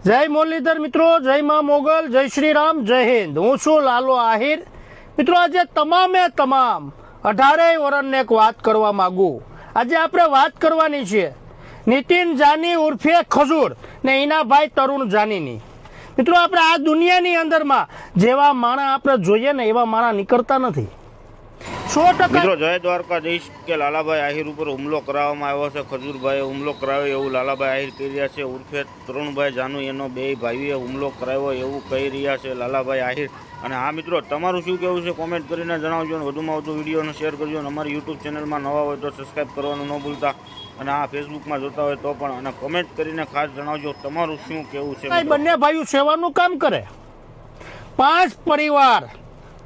जय मुरलीधर मित्रों, जय मां मोगल, जय श्री राम, जय हिंद। हूँ छू लालो आहिर। मित्रों, आज तमामे तमाम 18 वर्षने एक बात करवा मांगू। आज आपणे बात करवानी छे नितिन जानी उर्फे खजूर ने एना भाई तरुण जानीनी। मित्रों, आपणे आ दुनियानी अंदरमां जेवा माणा आपणे जोईए ने एवा माणा निकळता नथी। 100% मित्रों, जय द्वारकाधीश के लालाभाई आहिर पर हुमलो कराववामां आव्यो छे। खजूरभाई हुमलो कराव्यो एवुं लालाभाई आहिर कही रह्या छे। उर्फे तरुणभाई जानू एनो बे भाईओए हुमलो कराव्यो एवुं कही रह्या छे लालाभाई आहिर। અને હા મિત્રો, તમારું શું કહેવું છે કોમેન્ટ કરીને જણાવજો અને વધુમાં વધુ વિડીયોને શેર કરજો અને અમારી યુટ્યુબ ચેનલમાં નવા હોય તો સબસ્ક્રાઈબ કરવાનું ન ભૂલતા અને આ ફેસબુકમાં જોતા હોય તો પણ અને કોમેન્ટ કરીને ખાસ જણાવજો તમારું શું કહેવું છે। બંને ભાઈઓ સેવાનું કામ કરે।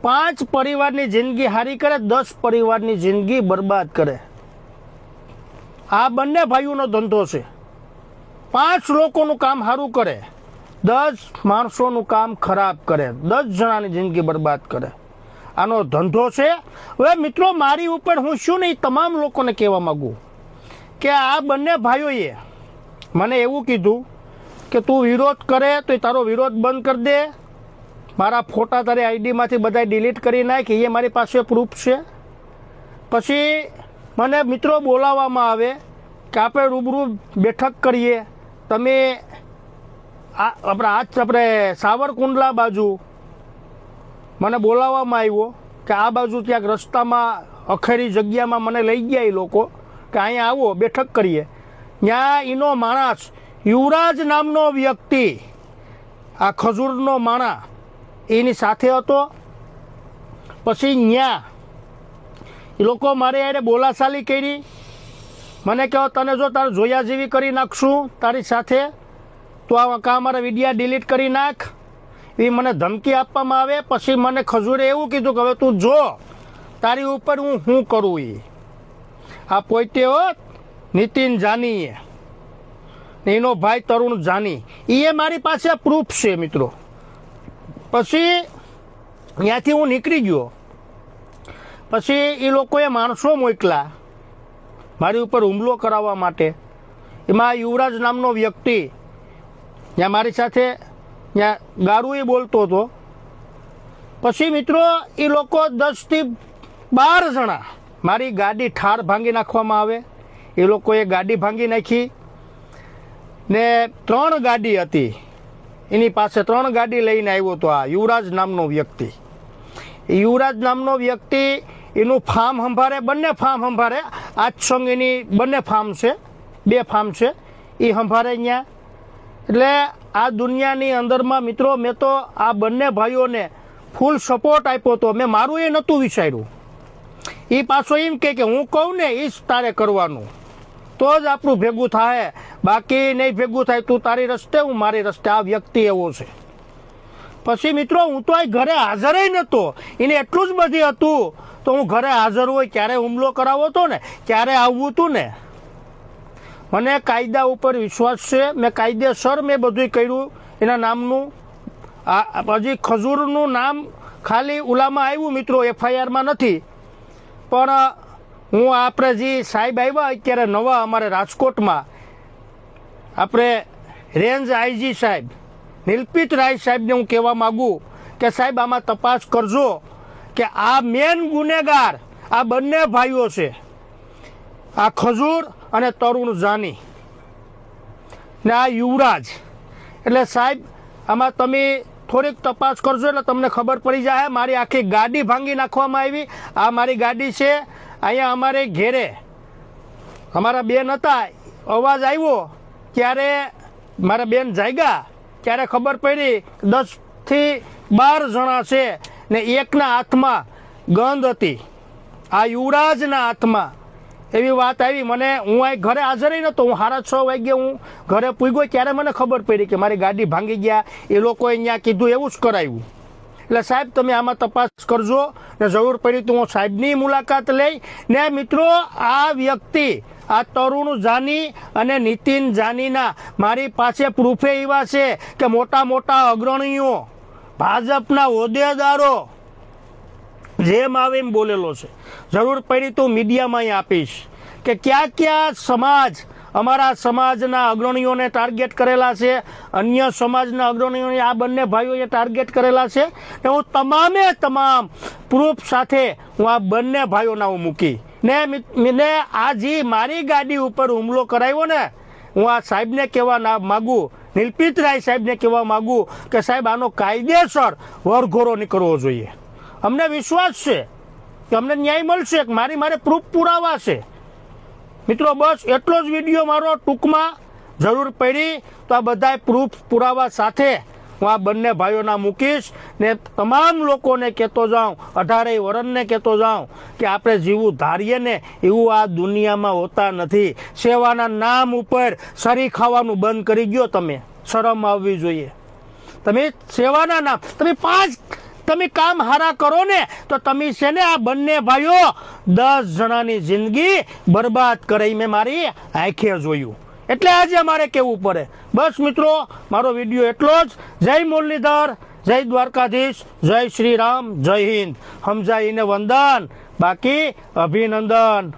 5 પરિવારની જિંદગી હારી કરે, 10 પરિવારની જિંદગી બરબાદ કરે। આ બંને ભાઈઓનો ધંધો છે। 5 લોકોનું કામ સારું કરે, 10 માણસોનું કામ ખરાબ કરે, 10 જણાની જિંદગી બરબાદ કરે। આનો ધંધો છે। હવે મિત્રો, મારી ઉપર હું શું નહીં તમામ લોકોને કહેવા માંગુ કે આ બંને ભાઈઓએ મને એવું કીધું કે તું વિરોધ કરે તો તારો વિરોધ બંધ કરી દે, મારા ફોટા તારી આઈડીમાંથી બધા ડિલીટ કરી નાખ, એ મારી પાસે પ્રૂફ છે। પછી મને મિત્રો બોલાવવામાં આવે કે આપણે રૂબરૂ બેઠક કરીએ। તમે આપણે સાવરકુંડલા બાજુ મને બોલાવવામાં આવ્યો કે આ બાજુ ક્યાંક રસ્તામાં અખેરી જગ્યામાં મને લઈ ગયા એ લોકો કે અહીંયા આવો બેઠક કરીએ। ત્યાં એનો માણસ યુવરાજ નામનો વ્યક્તિ, આ ખજૂરનો માણા એની સાથે હતો। પછી ત્યાં એ લોકો મારે યારે બોલાચાલી કરી। મને કહો તને જો તારે જોયા જેવી કરી નાખશું તારી સાથે, તો આ મારા વિડીયા ડિલીટ કરી નાખ, એ મને ધમકી આપવામાં આવે। પછી મને ખજૂરે એવું કીધું કે હવે તું જો તારી ઉપર હું શું કરું। આ પોતે હો નિતિન જાનીએ, એનો ભાઈ તરુણ જાની, એ મારી પાસે પ્રૂફ છે મિત્રો। પછી ત્યાંથી હું નીકળી ગયો। પછી એ લોકોએ માણસો મોકલા મારી ઉપર હુમલો કરાવવા માટે। એમાં યુવરાજ નામનો વ્યક્તિ ત્યાં મારી સાથે ત્યાં ગારું બોલતો હતો। પછી મિત્રો એ લોકો 10 થી 12 જણા મારી ગાડી ઠાર ભાંગી નાખવામાં આવે। એ લોકોએ ગાડી ભાંગી નાખી ને 3 ગાડી હતી એની પાસે, 3 ગાડી લઈને આવ્યો હતો આ યુવરાજ નામનો વ્યક્તિ। એ યુવરાજ નામનો વ્યક્તિ એનું ફાર્મ સંભાળે, બંને ફાર્મ સંભાળે। આજ સંગ એની બંને ફાર્મ છે, 2 ફાર્મ છે, એ સંભાળે ત્યાં। એટલે આ દુનિયાની અંદરમાં મિત્રો મેં તો આ બંને ભાઈઓને ફૂલ સપોર્ટ આપ્યો હતો। મેં મારું એ નહોતું વિચાર્યું। એ પાછો એમ કે હું કહું ને એ જ તારે કરવાનું, તો જ આપણું ભેગું થાય, બાકી નહીં ભેગું થાય। તું તારી રસ્તે, હું મારી રસ્તે। આ વ્યક્તિ એવો છે। પછી મિત્રો હું તો આ ઘરે હાજર નહોતો, એને એટલું જ બધી હતું તો હું ઘરે હાજર હોય ક્યારે હુમલો કરાવો હતો ને, ક્યારે આવવું હતું ને। મને કાયદા ઉપર વિશ્વાસ છે। મેં કાયદેસર મેં બધું કર્યું એના નામનું। હજી ખજૂરનું નામ ખાલી ઉલામાં આવ્યું મિત્રો, FIRમાં નથી। પણ હું આપણે જે સાહેબ આવ્યા અત્યારે નવા અમારે રાજકોટમાં, આપણે રેન્જ આઈજી સાહેબ નિલપિત રાય સાહેબને હું કહેવા માગું કે સાહેબ આમાં તપાસ કરજો કે આ મેન ગુનેગાર આ બંને ભાઈઓ છે, આ ખજૂર અને તરુણ જાની ને આ યુવરાજ। એટલે સાહેબ આમાં તમે થોડીક તપાસ કરજો એટલે તમને ખબર પડી જાય। મારી આખી ગાડી ભાંગી નાખવામાં આવી। આ મારી ગાડી છે। અહીંયા અમારે ઘેરે અમારા બેન હતા, અવાજ આવ્યો ત્યારે મારા બેન જાગ્યા, ત્યારે ખબર પડી 10 થી 12 જણા છે ને એકના હાથમાં ગંધ હતી, આ યુવરાજના હાથમાં। એવી વાત આવી મને। હું આ ઘરે હાજર નહોતો, હું 6:30 વાગ્યે હું ઘરે પૂગ્યો ત્યારે મને ખબર પડી કે મારી ગાડી ભાંગી ગયા। એ લોકોએ અહીંયા કીધું એવું જ કરાવ્યું। એટલે સાહેબ તમે આમાં તપાસ કરજો ને જરૂર પડી તો હું સાહેબની મુલાકાત લઈ ને મિત્રો આ વ્યક્તિ આ તરુણ જાની અને નિતિન જાનીના મારી પાસે પ્રૂફે એવા છે કે મોટા મોટા અગ્રણીઓ, ભાજપના હોદ્દેદારો જેમ આવે એમ બોલેલો છે। જરૂર પડી તો મીડિયામાં અહીં આપીશ કે ક્યાં ક્યાં સમાજ અમારા સમાજના અગ્રણીઓને ટાર્ગેટ કરેલા છે, અન્ય સમાજના અગ્રણીઓને આ બંને ભાઈઓએ ટાર્ગેટ કરેલા છે. ને હું તમામ પ્રૂફ સાથે હું આ બંને ભાઈઓના હું મૂકી ને આ જે મારી ગાડી ઉપર હુમલો કરાવ્યો ને, હું આ સાહેબને કહેવા માગું, નિલપિત રાય સાહેબને કહેવા માગું કે સાહેબ આનો કાયદેસર વરઘોડો નીકળવો જોઈએ. અમને વિશ્વાસ છે કે અમને ન્યાય મળશે. મારે પ્રૂફ પુરાવા છે. મિત્રો બસ એટલો જ વિડીયો મારો ટૂંકમાં, જરૂર પડી તો આ બધા પ્રૂફ પુરાવા સાથે હું આ બંને ભાઈઓના મૂકીશ ને તમામ લોકોને કહેતો જાઉં, 18 વર્ષને કહેતો જાઉં કે આપણે જીવું ધારીએ ને એવું આ દુનિયામાં હોતા નથી. સેવાના નામ ઉપર સરી ખાવાનું બંધ કરી ગયો. તમે શરમ આવવી જોઈએ. તમે સેવાના નામ તમે કામ હારા કરો ને તો તમે છે ને આ બંને ભાઈઓ 10 જણાની જિંદગી બરબાદ કરે. મેં મારી આંખે જોયું, એટલે આજે મારે કહેવું પડે. બસ મિત્રો, મારો વિડીયો એટલો જ. જય મુરલીધર, જય દ્વારકાધીશ, જય શ્રી રામ, જય હિન્દ. સમજાઈને વંદન, બાકી અભિનંદન.